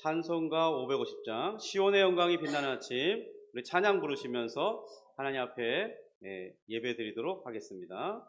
찬송가 550장 시온의 영광이 빛나는 아침, 우리 찬양 부르시면서 하나님 앞에 예배 드리도록 하겠습니다.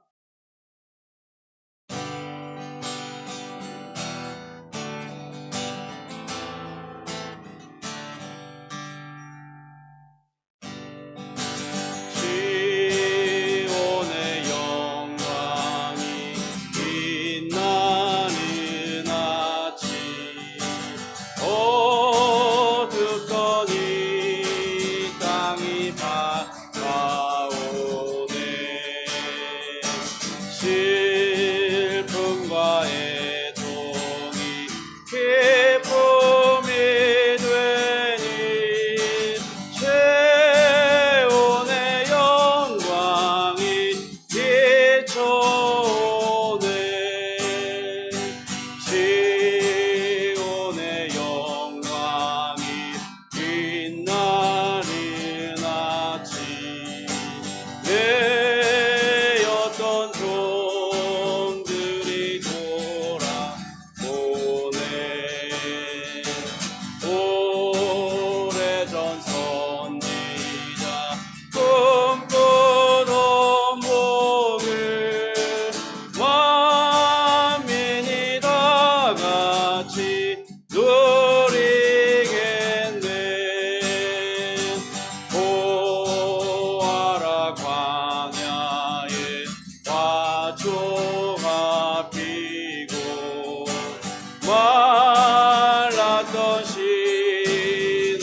말랐던 시냇물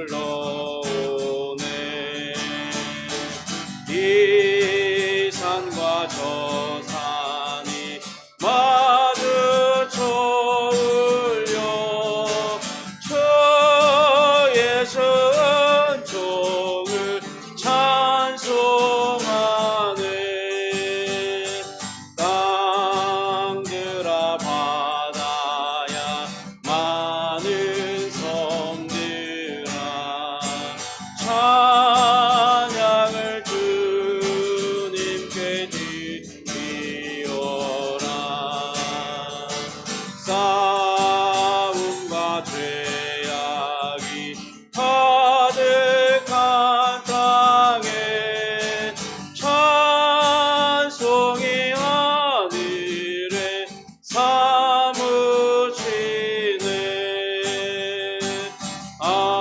흘러오네. 이 산과 저 산이 마주쳐 울려 주의 순종을 찬송하네. 땅들아 바다야 많은 섬들아 찬양을 주님께 드리어라. 싸움과 죄악이 가득한 땅에 찬송이 하늘에 사무치네. 아멘.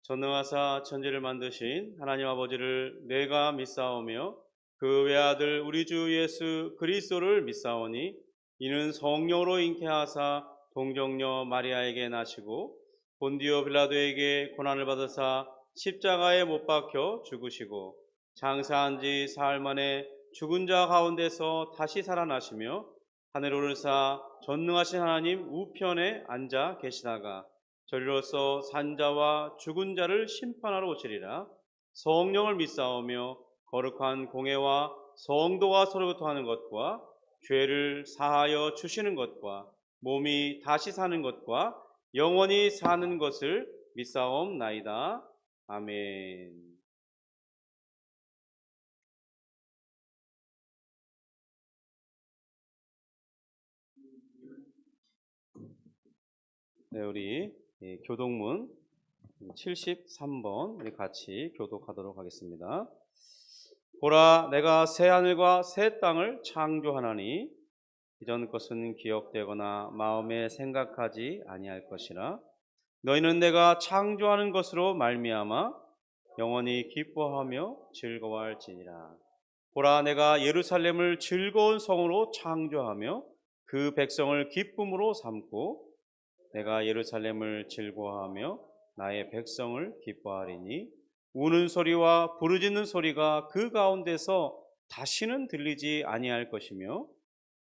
전능하사 천지를 만드신 하나님 아버지를 내가 믿사오며 그 외아들 우리 주 예수 그리스도를 믿사오니 이는 성령으로 잉태하사 동정녀 마리아에게 나시고 본디오 빌라도에게 고난을 받으사 십자가에 못 박혀 죽으시고 장사한 지 사흘 만에 죽은 자 가운데서 다시 살아나시며 하늘 오르사 전능하신 하나님 우편에 앉아 계시다가 저리로서 산자와 죽은 자를 심판하러 오시리라. 성령을 믿사오며 거룩한 공회와 성도가 서로 교통하는 것과 죄를 사하여 주시는 것과 몸이 다시 사는 것과 영원히 사는 것을 믿사옵나이다. 아멘. 네, 우리 교독문 73번 우리 같이 교독하도록 하겠습니다. 보라, 내가 새 하늘과 새 땅을 창조하나니 이전 것은 기억되거나 마음에 생각하지 아니할 것이라. 너희는 내가 창조하는 것으로 말미암아 영원히 기뻐하며 즐거워할지니라. 보라, 내가 예루살렘을 즐거운 성으로 창조하며 그 백성을 기쁨으로 삼고 내가 예루살렘을 즐거워하며 나의 백성을 기뻐하리니 우는 소리와 부르짖는 소리가 그 가운데서 다시는 들리지 아니할 것이며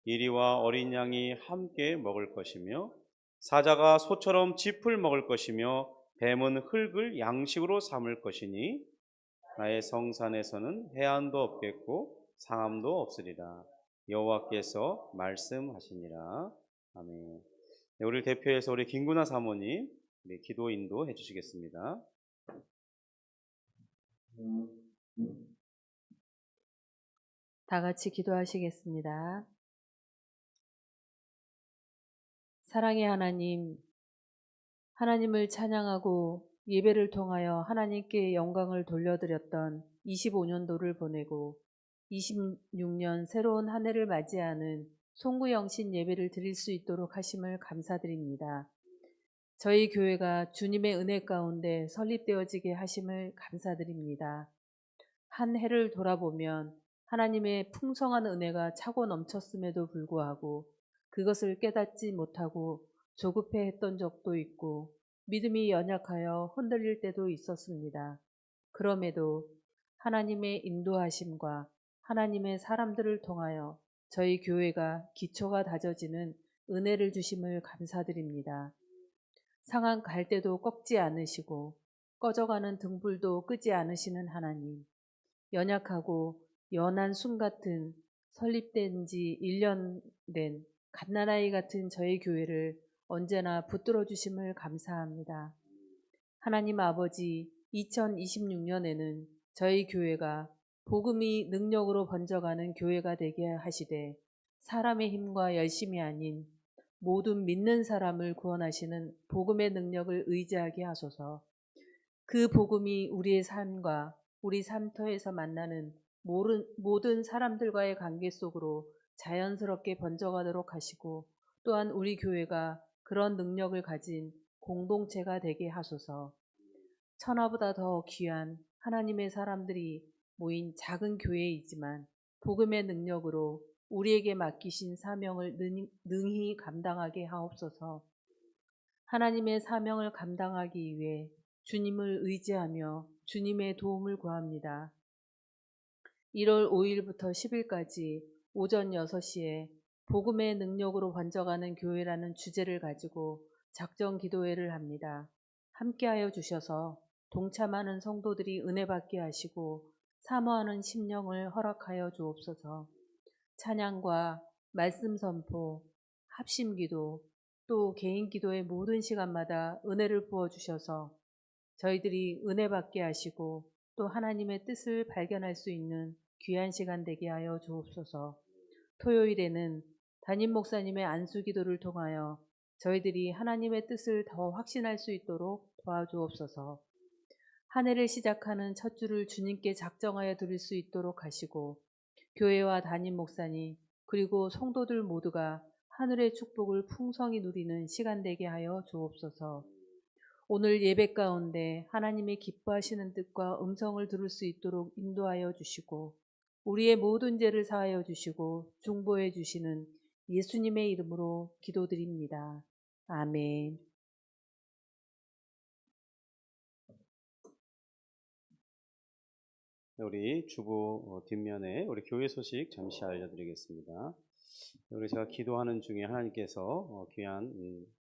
이리와 어린 양이 함께 먹을 것이며 사자가 소처럼 짚을 먹을 것이며 뱀은 흙을 양식으로 삼을 것이니 나의 성산에서는 해안도 없겠고 상함도 없으리라. 여호와께서 말씀하시니라. 아멘. 네, 우리를 대표해서 우리 김구나 사모님 기도 인도해 주시겠습니다. 다 같이 기도하시겠습니다. 사랑의 하나님, 하나님을 찬양하고 예배를 통하여 하나님께 영광을 돌려드렸던 25년도를 보내고 26년 새로운 한 해를 맞이하는 송구영신 예배를 드릴 수 있도록 하심을 감사드립니다. 저희 교회가 주님의 은혜 가운데 설립되어지게 하심을 감사드립니다. 한 해를 돌아보면 하나님의 풍성한 은혜가 차고 넘쳤음에도 불구하고 그것을 깨닫지 못하고 조급해 했던 적도 있고 믿음이 연약하여 흔들릴 때도 있었습니다. 그럼에도 하나님의 인도하심과 하나님의 사람들을 통하여 저희 교회가 기초가 다져지는 은혜를 주심을 감사드립니다. 상한 갈대도 꺾지 않으시고 꺼져가는 등불도 끄지 않으시는 하나님, 연약하고 연한 순 같은 설립된 지 1년 된 갓난아이 같은 저희 교회를 언제나 붙들어 주심을 감사합니다. 하나님 아버지, 2026년에는 저희 교회가 복음이 능력으로 번져가는 교회가 되게 하시되 사람의 힘과 열심이 아닌 모든 믿는 사람을 구원하시는 복음의 능력을 의지하게 하소서. 그 복음이 우리의 삶과 우리 삶터에서 만나는 모든 사람들과의 관계 속으로 자연스럽게 번져가도록 하시고 또한 우리 교회가 그런 능력을 가진 공동체가 되게 하소서. 천하보다 더 귀한 하나님의 사람들이 모인 작은 교회이지만 복음의 능력으로 우리에게 맡기신 사명을 능히 감당하게 하옵소서. 하나님의 사명을 감당하기 위해 주님을 의지하며 주님의 도움을 구합니다. 1월 5일부터 10일까지 오전 6시에 복음의 능력으로 번져가는 교회라는 주제를 가지고 작정 기도회를 합니다. 함께하여 주셔서 동참하는 성도들이 은혜 받게 하시고 사모하는 심령을 허락하여 주옵소서. 찬양과 말씀 선포, 합심 기도, 또 개인 기도의 모든 시간마다 은혜를 부어 주셔서 저희들이 은혜 받게 하시고 또 하나님의 뜻을 발견할 수 있는 귀한 시간 되게 하여 주옵소서. 토요일에는 담임 목사님의 안수 기도를 통하여 저희들이 하나님의 뜻을 더 확신할 수 있도록 도와주옵소서. 한 해를 시작하는 첫 주를 주님께 작정하여 드릴 수 있도록 하시고 교회와 담임 목사님 그리고 성도들 모두가 하늘의 축복을 풍성히 누리는 시간 되게 하여 주옵소서. 오늘 예배 가운데 하나님의 기뻐하시는 뜻과 음성을 들을 수 있도록 인도하여 주시고 우리의 모든 죄를 사하여 주시고 중보해 주시는 예수님의 이름으로 기도드립니다. 아멘. 우리 주보 뒷면에 우리 교회 소식 잠시 알려드리겠습니다. 우리 제가 기도하는 중에 하나님께서 귀한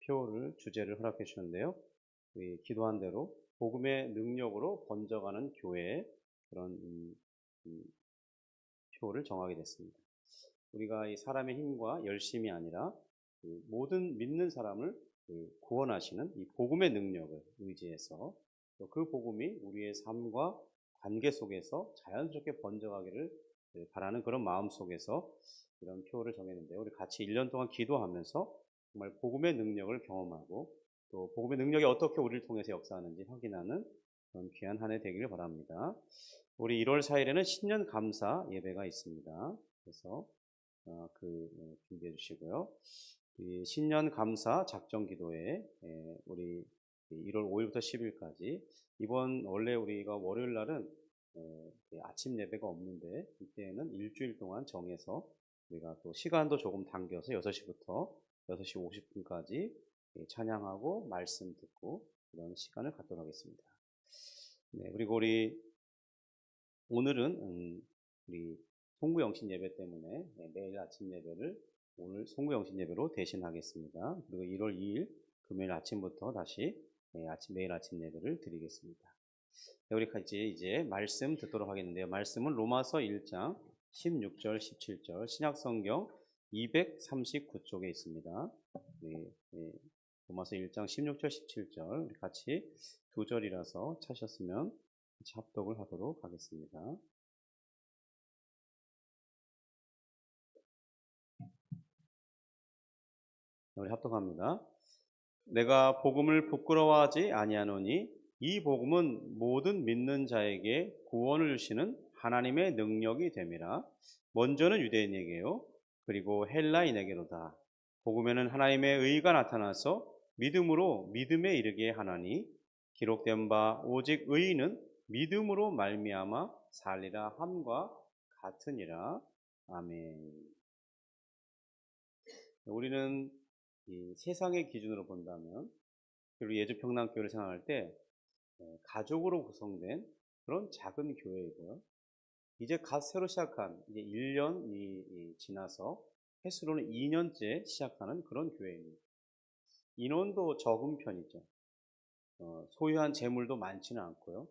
표를 주제를 허락해 주셨는데요. 우리 기도한 대로 복음의 능력으로 번져가는 교회 그런 표를 정하게 됐습니다. 우리가 이 사람의 힘과 열심이 아니라 모든 믿는 사람을 구원하시는 이 복음의 능력을 의지해서 또 그 복음이 우리의 삶과 관계 속에서 자연스럽게 번져가기를 바라는 그런 마음 속에서 이런 표를 정했는데요. 우리 같이 1년 동안 기도하면서 정말 복음의 능력을 경험하고 또 복음의 능력이 어떻게 우리를 통해서 역사하는지 확인하는 그런 귀한 한 해 되기를 바랍니다. 우리 1월 4일에는 신년 감사 예배가 있습니다. 그래서 준비해 주시고요. 이 신년 감사 작정 기도회 우리 1월 5일부터 10일까지 이번 원래 우리가 월요일 날은 아침 예배가 없는데 이때는 일주일 동안 정해서 우리가 또 시간도 조금 당겨서 6시부터 6시 50분까지 찬양하고 말씀 듣고 그런 시간을 갖도록 하겠습니다. 네, 그리고 우리 오늘은 우리 송구영신 예배 때문에 내일 아침 예배를 오늘 송구영신 예배로 대신하겠습니다. 그리고 1월 2일 금요일 아침부터 다시 매일 아침 예배를 드리겠습니다. 네, 우리 같이 이제 말씀 듣도록 하겠는데요. 말씀은 로마서 1장 16절 17절 신약성경 239쪽에 있습니다. 로마서 1장 16절 17절 우리 같이 두 절이라서 찾으셨으면 합독을 하도록 하겠습니다. 우리 합독합니다. 내가 복음을 부끄러워하지 아니하노니 이 복음은 모든 믿는 자에게 구원을 주시는 하나님의 능력이 됨이라. 먼저는 유대인에게요 그리고 헬라인에게로다. 복음에는 하나님의 의가 나타나서 믿음으로 믿음에 이르게 하나니 기록된 바 오직 의인은 믿음으로 말미암아 살리라 함과 같으니라. 아멘. 우리는 이 세상의 기준으로 본다면, 그리고 예주평남교회를 생각할 때 가족으로 구성된 그런 작은 교회이고요. 이제 갓 새로 시작한 이제 1년이 지나서 횟수로는 2년째 시작하는 그런 교회입니다. 인원도 적은 편이죠. 소유한 재물도 많지는 않고요.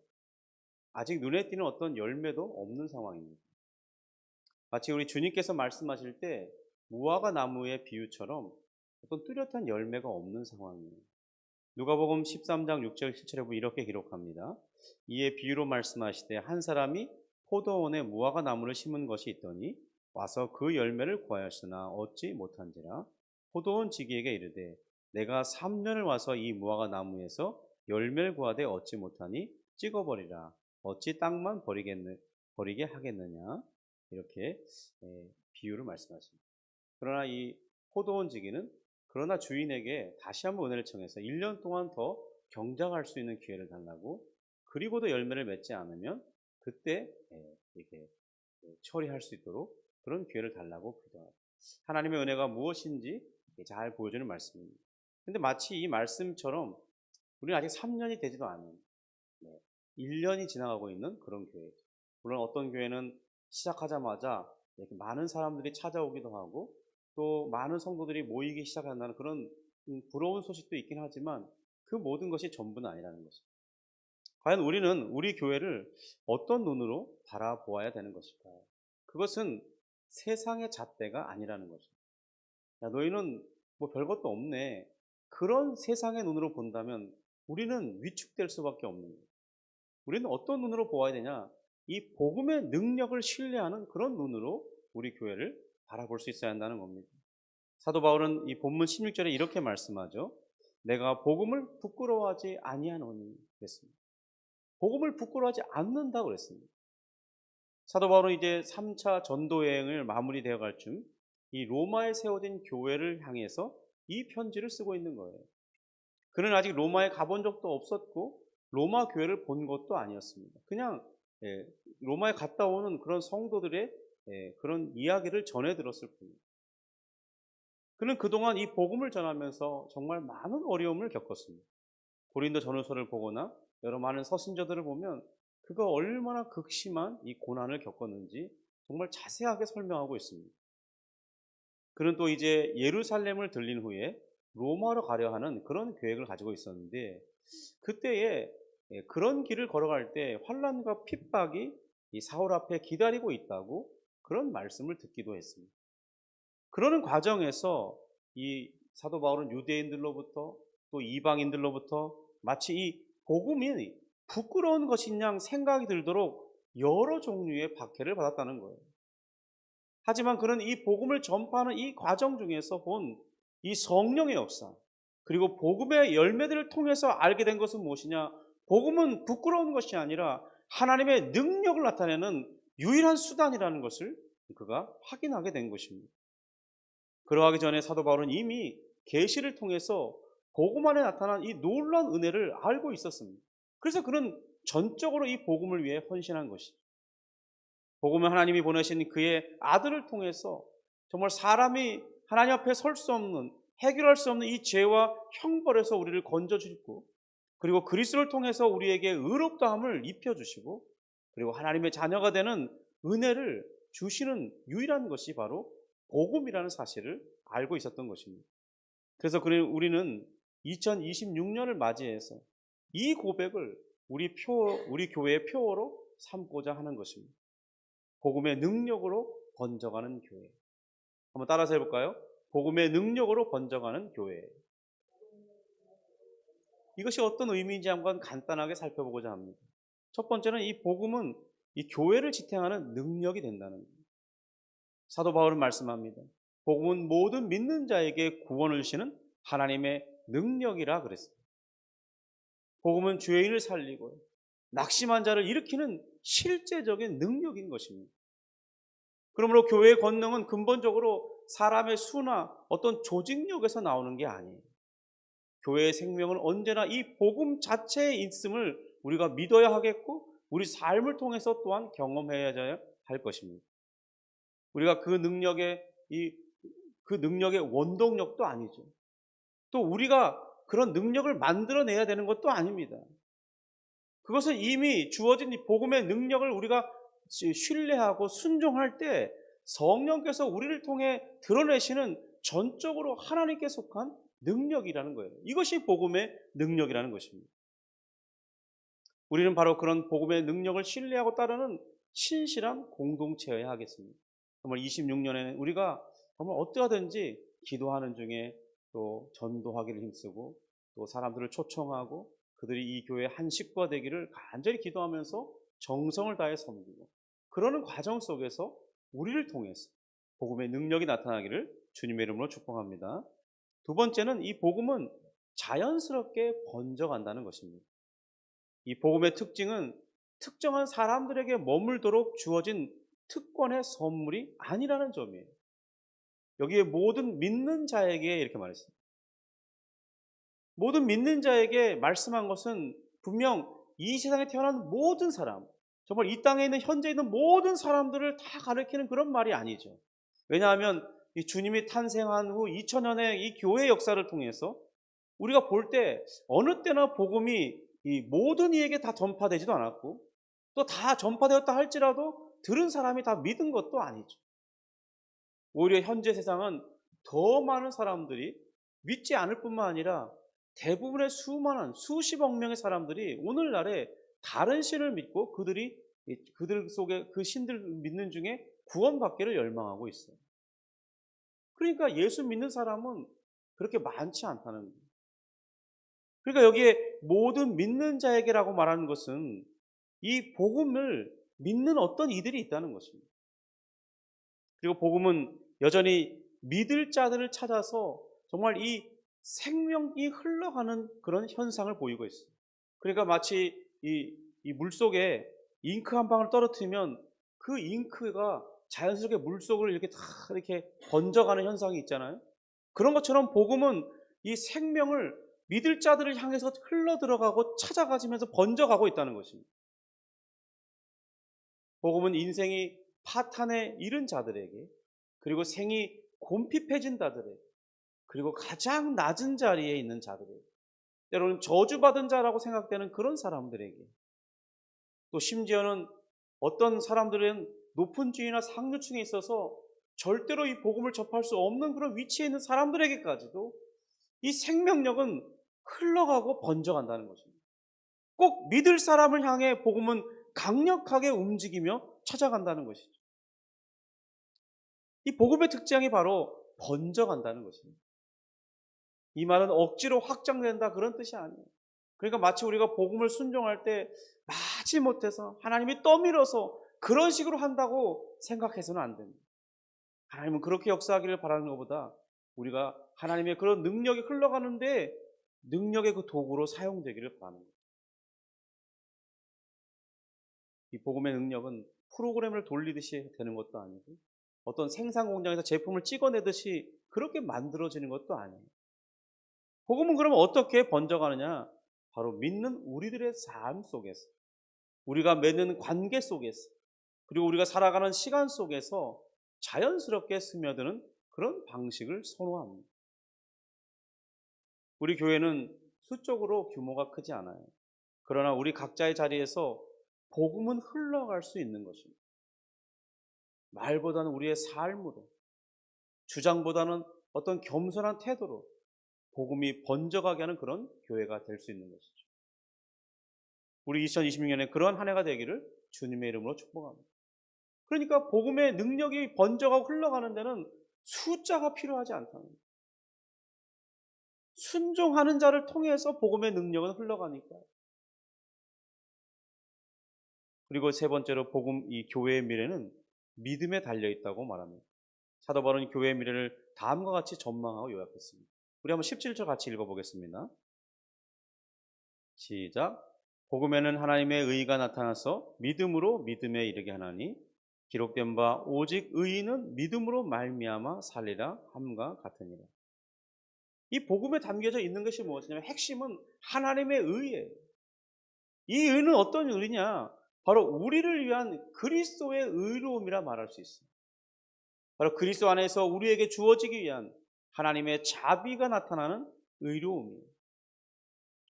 아직 눈에 띄는 어떤 열매도 없는 상황입니다. 마치 우리 주님께서 말씀하실 때 무화과 나무의 비유처럼 어떤 뚜렷한 열매가 없는 상황이에요. 누가복음 13장 6절 7절에 보면 이렇게 기록합니다. 이에 비유로 말씀하시되 한 사람이 포도원에 무화과 나무를 심은 것이 있더니 와서 그 열매를 구하였으나 얻지 못한지라. 포도원 지기에게 이르되 내가 3년을 와서 이 무화과 나무에서 열매를 구하되 얻지 못하니 찍어버리라. 어찌 땅만 버리게 하겠느냐. 이렇게 비유를 말씀하십니다. 그러나 이 포도원 지기는 그러나 주인에게 다시 한번 은혜를 청해서 1년 동안 더 경작할 수 있는 기회를 달라고, 그리고도 열매를 맺지 않으면 그때 이렇게 처리할 수 있도록 그런 기회를 달라고 기도합니다. 하나님의 은혜가 무엇인지 잘 보여주는 말씀입니다. 근데 마치 이 말씀처럼 우리는 아직 3년이 되지도 않은 1년이 지나가고 있는 그런 교회죠. 물론 어떤 교회는 시작하자마자 이렇게 많은 사람들이 찾아오기도 하고 또 많은 성도들이 모이기 시작한다는 그런 부러운 소식도 있긴 하지만 그 모든 것이 전부는 아니라는 것입니다. 과연 우리는 우리 교회를 어떤 눈으로 바라보아야 되는 것일까요? 그것은 세상의 잣대가 아니라는 것입니다. 야, 너희는 뭐 별것도 없네. 그런 세상의 눈으로 본다면 우리는 위축될 수밖에 없는 거예요. 우리는 어떤 눈으로 보아야 되냐? 이 복음의 능력을 신뢰하는 그런 눈으로 우리 교회를 바라볼 수 있어야 한다는 겁니다. 사도 바울은 이 본문 16절에 이렇게 말씀하죠. 내가 복음을 부끄러워하지 아니하노니 그랬습니다. 복음을 부끄러워하지 않는다고 그랬습니다. 사도 바울은 이제 3차 전도 여행을 마무리되어 갈 쯤 이 로마에 세워진 교회를 향해서 이 편지를 쓰고 있는 거예요. 그는 아직 로마에 가본 적도 없었고 로마 교회를 본 것도 아니었습니다. 그냥 로마에 갔다 오는 그런 성도들의 그런 이야기를 전해 들었을 뿐입니다. 그는 그동안 이 복음을 전하면서 정말 많은 어려움을 겪었습니다. 고린도 전후서를 보거나 여러 많은 서신저들을 보면 그가 얼마나 극심한 이 고난을 겪었는지 정말 자세하게 설명하고 있습니다. 그는 또 이제 예루살렘을 들린 후에 로마로 가려 하는 그런 계획을 가지고 있었는데 그때에 그런 길을 걸어갈 때 환난과 핍박이 이 사울 앞에 기다리고 있다고 그런 말씀을 듣기도 했습니다. 그러는 과정에서 이 사도 바울은 유대인들로부터 또 이방인들로부터 마치 이 복음이 부끄러운 것인 양 생각이 들도록 여러 종류의 박해를 받았다는 거예요. 하지만 그는 이 복음을 전파하는 이 과정 중에서 본 이 성령의 역사, 그리고 복음의 열매들을 통해서 알게 된 것은 무엇이냐? 복음은 부끄러운 것이 아니라 하나님의 능력을 나타내는 유일한 수단이라는 것을 그가 확인하게 된 것입니다. 그러하기 전에 사도 바울은 이미 계시를 통해서 복음 안에 나타난 이 놀라운 은혜를 알고 있었습니다. 그래서 그는 전적으로 이 복음을 위해 헌신한 것이죠. 복음은 하나님이 보내신 그의 아들을 통해서 정말 사람이 하나님 앞에 설 수 없는, 해결할 수 없는 이 죄와 형벌에서 우리를 건져주시고, 그리고 그리스도를 통해서 우리에게 의롭다함을 입혀주시고, 그리고 하나님의 자녀가 되는 은혜를 주시는 유일한 것이 바로 복음이라는 사실을 알고 있었던 것입니다. 그래서 우리는 2026년을 맞이해서 이 고백을 우리 교회의 표어로 삼고자 하는 것입니다. 복음의 능력으로 번져가는 교회. 한번 따라서 해볼까요? 복음의 능력으로 번져가는 교회. 이것이 어떤 의미인지 한번 간단하게 살펴보고자 합니다. 첫 번째는 이 복음은 이 교회를 지탱하는 능력이 된다는 거예요. 사도 바울은 말씀합니다. 복음은 모든 믿는 자에게 구원을 주시는 하나님의 능력이라 그랬습니다. 복음은 죄인을 살리고 낙심한 자를 일으키는 실제적인 능력인 것입니다. 그러므로 교회의 권능은 근본적으로 사람의 수나 어떤 조직력에서 나오는 게 아니에요. 교회의 생명은 언제나 이 복음 자체에 있음을 우리가 믿어야 하겠고 우리 삶을 통해서 또한 경험해야 할 것입니다. 우리가 그 능력의 원동력도 아니죠. 또 우리가 그런 능력을 만들어내야 되는 것도 아닙니다. 그것은 이미 주어진 이 복음의 능력을 우리가 신뢰하고 순종할 때 성령께서 우리를 통해 드러내시는 전적으로 하나님께 속한 능력이라는 거예요. 이것이 복음의 능력이라는 것입니다. 우리는 바로 그런 복음의 능력을 신뢰하고 따르는 신실한 공동체여야 하겠습니다. 정말 26년에는 우리가 정말 어떠하든지 기도하는 중에 또 전도하기를 힘쓰고 또 사람들을 초청하고 그들이 이 교회의 한 식구가 되기를 간절히 기도하면서 정성을 다해 섬기고 그러는 과정 속에서 우리를 통해서 복음의 능력이 나타나기를 주님의 이름으로 축복합니다. 두 번째는 이 복음은 자연스럽게 번져간다는 것입니다. 이 복음의 특징은 특정한 사람들에게 머물도록 주어진 특권의 선물이 아니라는 점이에요. 여기에 모든 믿는 자에게 이렇게 말했습니다. 모든 믿는 자에게 말씀한 것은 분명 이 세상에 태어난 모든 사람, 정말 이 땅에 있는 현재 있는 모든 사람들을 다 가리키는 그런 말이 아니죠. 왜냐하면 이 주님이 탄생한 후 2000년의 이 교회 역사를 통해서 우리가 볼 때 어느 때나 복음이 이 모든 이에게 다 전파되지도 않았고 또 다 전파되었다 할지라도 들은 사람이 다 믿은 것도 아니죠. 오히려 현재 세상은 더 많은 사람들이 믿지 않을 뿐만 아니라 대부분의 수많은 수십억 명의 사람들이 오늘날에 다른 신을 믿고 그들 속에 그 신들 믿는 중에 구원받기를 열망하고 있어요. 그러니까 예수 믿는 사람은 그렇게 많지 않다는 거예요. 그러니까 여기에 모든 믿는 자에게라고 말하는 것은 이 복음을 믿는 어떤 이들이 있다는 것입니다. 그리고 복음은 여전히 믿을 자들을 찾아서 정말 이 생명이 흘러가는 그런 현상을 보이고 있어요. 그러니까 마치 이 물속에 잉크 한 방울 떨어뜨리면 그 잉크가 자연스럽게 물속을 이렇게 다 이렇게 번져가는 현상이 있잖아요. 그런 것처럼 복음은 이 생명을 믿을 자들을 향해서 흘러 들어가고 찾아가지면서 번져가고 있다는 것입니다. 복음은 인생이 파탄에 이른 자들에게 그리고 생이 곰핍해진 자들에게 그리고 가장 낮은 자리에 있는 자들에게 때로는 저주받은 자라고 생각되는 그런 사람들에게 또 심지어는 어떤 사람들은 높은 지위나 상류층에 있어서 절대로 이 복음을 접할 수 없는 그런 위치에 있는 사람들에게까지도 이 생명력은 흘러가고 번져간다는 것입니다. 꼭 믿을 사람을 향해 복음은 강력하게 움직이며 찾아간다는 것이죠. 이 복음의 특징이 바로 번져간다는 것입니다. 이 말은 억지로 확장된다 그런 뜻이 아니에요. 그러니까 마치 우리가 복음을 순종할 때 마지못해서 하나님이 떠밀어서 그런 식으로 한다고 생각해서는 안 됩니다. 하나님은 그렇게 역사하기를 바라는 것보다 우리가 하나님의 그런 능력이 흘러가는데 능력의 그 도구로 사용되기를 바라는 거예요. 이 복음의 능력은 프로그램을 돌리듯이 되는 것도 아니고 어떤 생산 공장에서 제품을 찍어내듯이 그렇게 만들어지는 것도 아니에요. 복음은 그러면 어떻게 번져가느냐? 바로 믿는 우리들의 삶 속에서, 우리가 맺는 관계 속에서, 그리고 우리가 살아가는 시간 속에서 자연스럽게 스며드는 그런 방식을 선호합니다. 우리 교회는 수적으로 규모가 크지 않아요. 그러나 우리 각자의 자리에서 복음은 흘러갈 수 있는 것입니다. 말보다는 우리의 삶으로, 주장보다는 어떤 겸손한 태도로 복음이 번져가게 하는 그런 교회가 될 수 있는 것이죠. 우리 2026년에 그러한 한 해가 되기를 주님의 이름으로 축복합니다. 그러니까 복음의 능력이 번져가고 흘러가는 데는 숫자가 필요하지 않다는 거예요. 순종하는 자를 통해서 복음의 능력은 흘러가니까. 그리고 세 번째로 복음, 이 교회의 미래는 믿음에 달려 있다고 말합니다. 사도 바울은 교회의 미래를 다음과 같이 전망하고 요약했습니다. 우리 한번 17절 같이 읽어보겠습니다. 시작. 복음에는 하나님의 의가 나타나서 믿음으로 믿음에 이르게 하나니 기록된 바 오직 의인은 믿음으로 말미암아 살리라 함과 같으니라. 이 복음에 담겨져 있는 것이 무엇이냐면 핵심은 하나님의 의예요. 이 의는 어떤 의냐? 바로 우리를 위한 그리스도의 의로움이라 말할 수 있습니다. 바로 그리스도 안에서 우리에게 주어지기 위한 하나님의 자비가 나타나는 의로움이에요.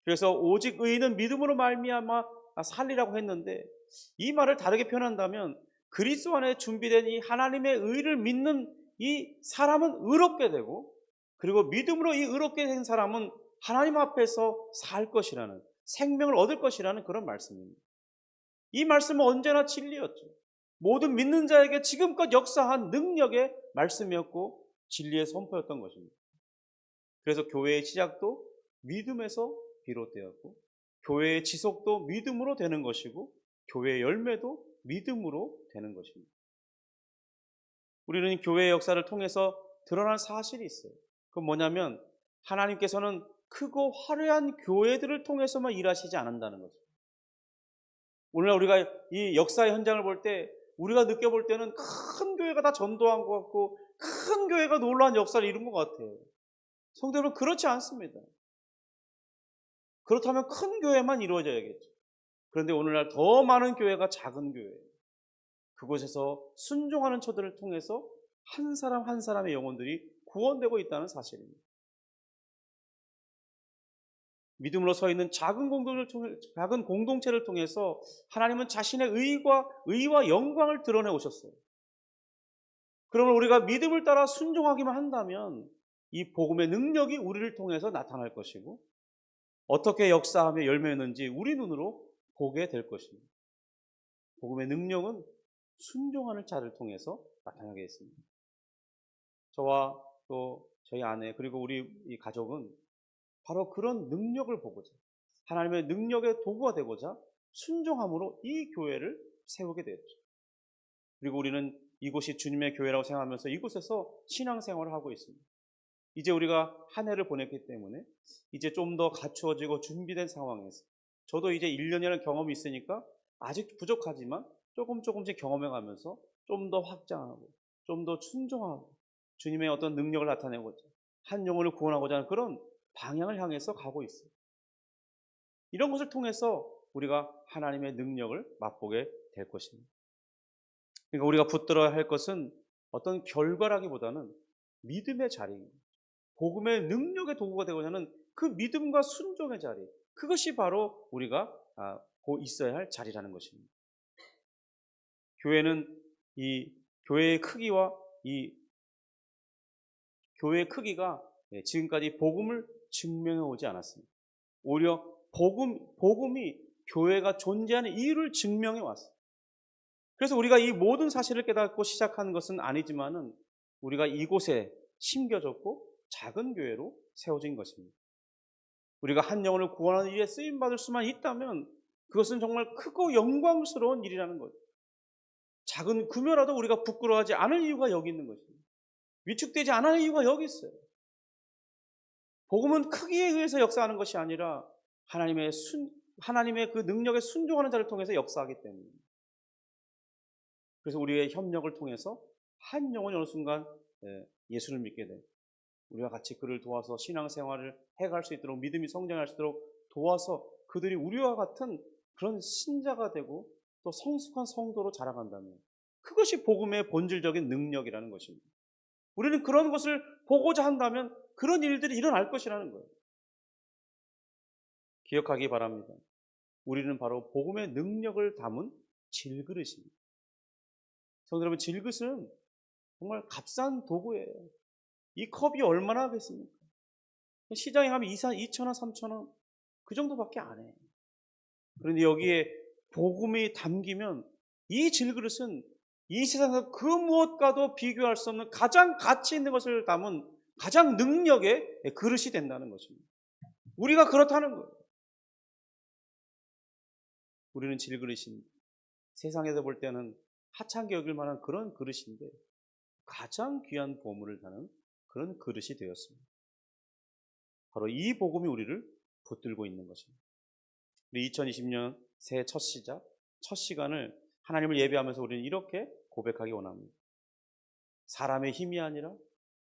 그래서 오직 의인은 믿음으로 말미암아 살리라고 했는데, 이 말을 다르게 표현한다면 그리스도 안에 준비된 이 하나님의 의를 믿는 이 사람은 의롭게 되고, 그리고 믿음으로 이 의롭게 된 사람은 하나님 앞에서 살 것이라는, 생명을 얻을 것이라는 그런 말씀입니다. 이 말씀은 언제나 진리였죠. 모든 믿는 자에게 지금껏 역사한 능력의 말씀이었고 진리의 선포였던 것입니다. 그래서 교회의 시작도 믿음에서 비롯되었고, 교회의 지속도 믿음으로 되는 것이고, 교회의 열매도 믿음으로 되는 것입니다. 우리는 교회의 역사를 통해서 드러난 사실이 있어요. 그건 뭐냐면 하나님께서는 크고 화려한 교회들을 통해서만 일하시지 않는다는 거죠. 오늘날 우리가 이 역사의 현장을 볼 때 우리가 느껴볼 때는 큰 교회가 다 전도한 것 같고 큰 교회가 놀라운 역사를 이룬 것 같아요. 성도 여러분, 그렇지 않습니다. 그렇다면 큰 교회만 이루어져야겠죠. 그런데 오늘날 더 많은 교회가 작은 교회예요. 그곳에서 순종하는 처들을 통해서 한 사람 한 사람의 영혼들이 구원되고 있다는 사실입니다. 믿음으로 서 있는 작은 공동체를 통해서 하나님은 자신의 의와 영광을 드러내 오셨어요. 그러면 우리가 믿음을 따라 순종하기만 한다면 이 복음의 능력이 우리를 통해서 나타날 것이고, 어떻게 역사하며 열매였는지 우리 눈으로 보게 될 것입니다. 복음의 능력은 순종하는 자를 통해서 나타나게 했습니다. 저와 또 저희 아내 그리고 우리 이 가족은 바로 그런 능력을 보고자, 하나님의 능력의 도구가 되고자 순종함으로 이 교회를 세우게 되었죠. 그리고 우리는 이곳이 주님의 교회라고 생각하면서 이곳에서 신앙생활을 하고 있습니다. 이제 우리가 한 해를 보냈기 때문에 이제 좀 더 갖추어지고 준비된 상황에서, 저도 이제 1년이라는 경험이 있으니까 아직 부족하지만 조금씩 경험해가면서 좀 더 확장하고 좀 더 순종하고 주님의 어떤 능력을 나타내고자, 한 영혼을 구원하고자 하는 그런 방향을 향해서 가고 있어요. 이런 것을 통해서 우리가 하나님의 능력을 맛보게 될 것입니다. 그러니까 우리가 붙들어야 할 것은 어떤 결과라기보다는 믿음의 자리입니다. 복음의 능력의 도구가 되고자 하는 그 믿음과 순종의 자리, 그것이 바로 우리가 있어야 할 자리라는 것입니다. 교회는 이 교회의 크기와 이 교회의 크기가 지금까지 복음을 증명해 오지 않았습니다. 오히려 복음이 교회가 존재하는 이유를 증명해 왔어요. 그래서 우리가 이 모든 사실을 깨닫고 시작하는 것은 아니지만은 우리가 이곳에 심겨졌고 작은 교회로 세워진 것입니다. 우리가 한 영혼을 구원하는 일에 쓰임받을 수만 있다면 그것은 정말 크고 영광스러운 일이라는 거죠. 작은 금요라도 우리가 부끄러워하지 않을 이유가 여기 있는 것입니다. 위축되지 않을 이유가 여기 있어요. 복음은 크기에 의해서 역사하는 것이 아니라 하나님의 그 능력에 순종하는 자를 통해서 역사하기 때문입니다. 그래서 우리의 협력을 통해서 한 영혼이 어느 순간 예수를 믿게 돼요. 우리가 같이 그를 도와서 신앙생활을 해갈 수 있도록, 믿음이 성장할 수 있도록 도와서 그들이 우리와 같은 그런 신자가 되고 또 성숙한 성도로 자라간다면 그것이 복음의 본질적인 능력이라는 것입니다. 우리는 그런 것을 보고자 한다면 그런 일들이 일어날 것이라는 거예요. 기억하기 바랍니다. 우리는 바로 복음의 능력을 담은 질그릇입니다. 성도 여러분, 질그릇은 정말 값싼 도구예요. 이 컵이 얼마나 하겠습니까? 시장에 가면 2,000원, 3,000원 그 정도밖에 안 해요. 그런데 여기에 복음이 담기면 이 질그릇은 이 세상에서 그 무엇과도 비교할 수 없는 가장 가치 있는 것을 담은 가장 능력의 그릇이 된다는 것입니다. 우리가 그렇다는 거예요. 우리는 질그릇입니다. 세상에서 볼 때는 하찮게 여길 만한 그런 그릇인데 가장 귀한 보물을 다는 그런 그릇이 되었습니다. 바로 이 복음이 우리를 붙들고 있는 것입니다. 우리 2020년 새해 첫 시작, 첫 시간을 하나님을 예배하면서 우리는 이렇게 고백하기 원합니다. 사람의 힘이 아니라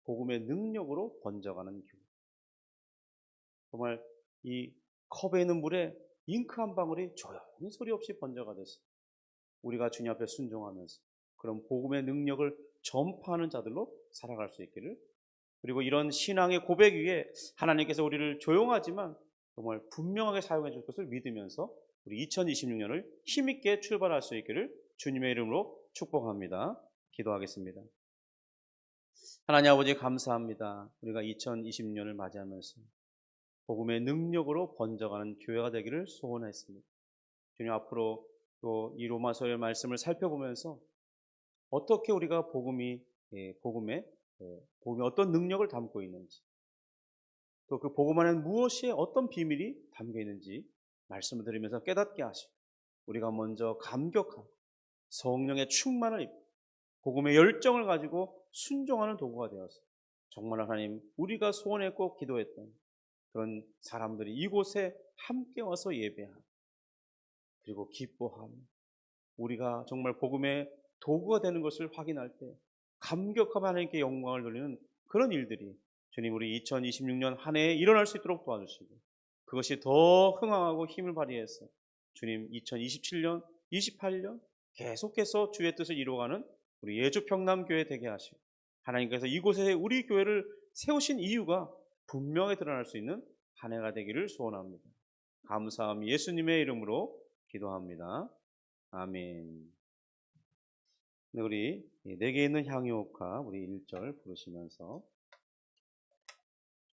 복음의 능력으로 번져가는 교회. 정말 이 컵에 있는 물에 잉크 한 방울이 조용히 소리 없이 번져가 됐어요. 우리가 주님 앞에 순종하면서 그런 복음의 능력을 전파하는 자들로 살아갈 수 있기를, 그리고 이런 신앙의 고백 위에 하나님께서 우리를 조용하지만 정말 분명하게 사용해 줄 것을 믿으면서 우리 2026년을 힘있게 출발할 수 있기를 주님의 이름으로 축복합니다. 기도하겠습니다. 하나님 아버지 감사합니다. 우리가 2026년을 맞이하면서 복음의 능력으로 번져가는 교회가 되기를 소원했습니다. 주님, 앞으로 또 이 로마서의 말씀을 살펴보면서 어떻게 우리가 복음이 어떤 능력을 담고 있는지, 또 그 복음 안에 무엇이 어떤 비밀이 담겨 있는지 말씀을 드리면서 깨닫게 하시고, 우리가 먼저 감격하고 성령의 충만을 입고 복음의 열정을 가지고 순종하는 도구가 되어서 정말 하나님, 우리가 소원했고 기도했던 그런 사람들이 이곳에 함께 와서 예배하고 그리고 기뻐하며 우리가 정말 복음의 도구가 되는 것을 확인할 때 감격하며 하나님께 영광을 돌리는 그런 일들이 주님, 우리 2026년 한 해에 일어날 수 있도록 도와주시고, 그것이 더 흥황하고 힘을 발휘해서 주님 2027년, 28년 계속해서 주의 뜻을 이루어가는 우리 예주 평남교회 되게 하시고, 하나님께서 이곳에 우리 교회를 세우신 이유가 분명히 드러날 수 있는 한 해가 되기를 소원합니다. 감사함 예수님의 이름으로 기도합니다. 아멘. 네, 우리 내게 있는 향유옥화 우리 1절 부르시면서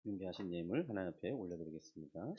준비하신 예물 하나님 앞에 올려드리겠습니다.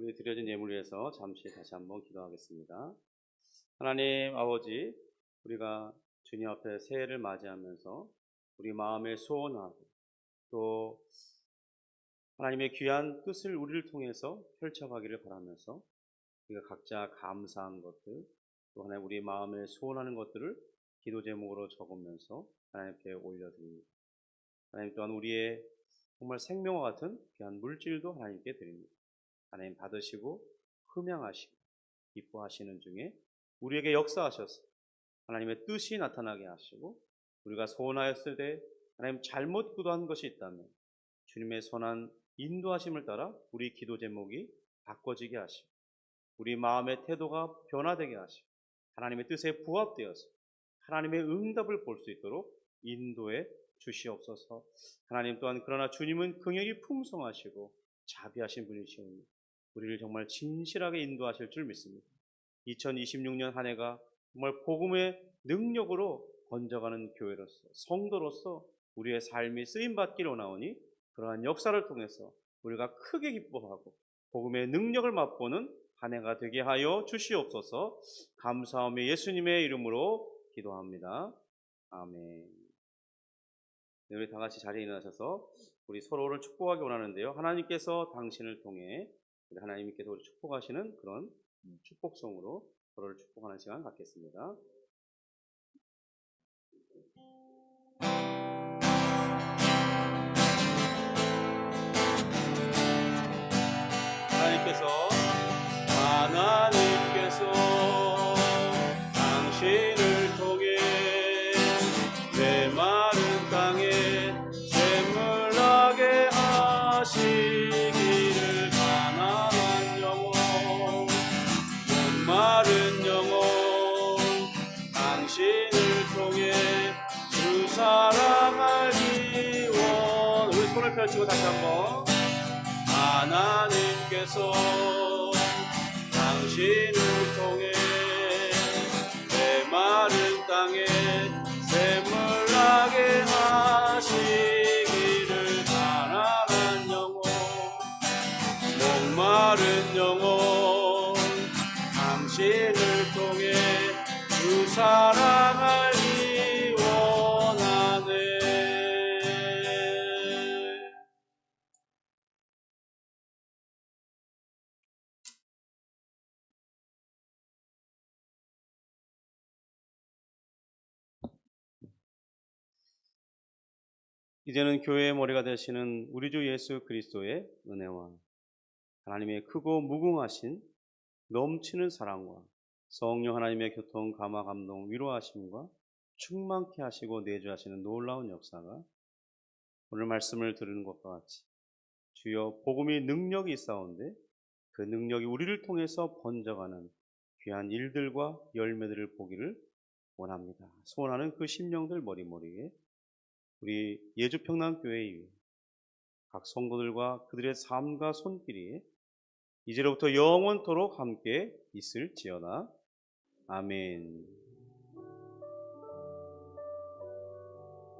우리 드려진 예물을 위해서 잠시 다시 한번 기도하겠습니다. 하나님 아버지, 우리가 주님 앞에 새해를 맞이하면서 우리 마음에 소원하고 또 하나님의 귀한 뜻을 우리를 통해서 펼쳐가기를 바라면서 우리가 각자 감사한 것들, 또 하나님 우리 마음에 소원하는 것들을 기도 제목으로 적으면서 하나님께 올려드립니다. 하나님 또한 우리의 정말 생명과 같은 귀한 물질도 하나님께 드립니다. 하나님 받으시고 흠양하시고 기뻐하시는 중에 우리에게 역사하셔서 하나님의 뜻이 나타나게 하시고, 우리가 소원하였을 때 하나님 잘못 기도한 것이 있다면 주님의 선한 인도하심을 따라 우리 기도 제목이 바꿔지게 하시고, 우리 마음의 태도가 변화되게 하시고, 하나님의 뜻에 부합되어서 하나님의 응답을 볼 수 있도록 인도해 주시옵소서. 하나님 또한 그러나 주님은 긍휼이 풍성하시고 자비하신 분이시오니 우리를 정말 진실하게 인도하실 줄 믿습니다. 2026년 한 해가 정말 복음의 능력으로 번져가는 교회로서, 성도로서 우리의 삶이 쓰임받기를 원하오니 그러한 역사를 통해서 우리가 크게 기뻐하고 복음의 능력을 맛보는 한 해가 되게 하여 주시옵소서. 감사하며 예수님의 이름으로 기도합니다. 아멘. 네, 우리 다 같이 자리에 일어나셔서 우리 서로를 축복하기 원하는데요. 하나님께서 당신을 통해 하나님께서 우리 축복하시는 그런 축복성으로 서로를 축복하는 시간 갖겠습니다. 하나님께서 당신을 통해 내 마른 땅에 샘물 나게 하시기를 가난한 영혼 목마른 영혼 당신을 통해 주 사랑하기 원 우리 손을 펼치고 다시 한번 하나님께서 당신을 통해 내 마른 땅에 샘물 나게 하시기를 가난한 영혼 목마른 영혼 당신을 통해 주 사랑하기 원하네. 이제는 교회의 머리가 되시는 우리 주 예수 그리스도의 은혜와 하나님의 크고 무궁하신 넘치는 사랑과 성령 하나님의 교통, 감화, 감동, 위로하심과 충만케 하시고 내주하시는 놀라운 역사가 오늘 말씀을 들은 것과 같이 주여 복음이 능력이 있사온데 그 능력이 우리를 통해서 번져가는 귀한 일들과 열매들을 보기를 원합니다. 소원하는 그 심령들 머리머리에 우리 예주평남교회 각 성도들과 그들의 삶과 손길이 이제로부터 영원토록 함께 있을지어다. 아멘.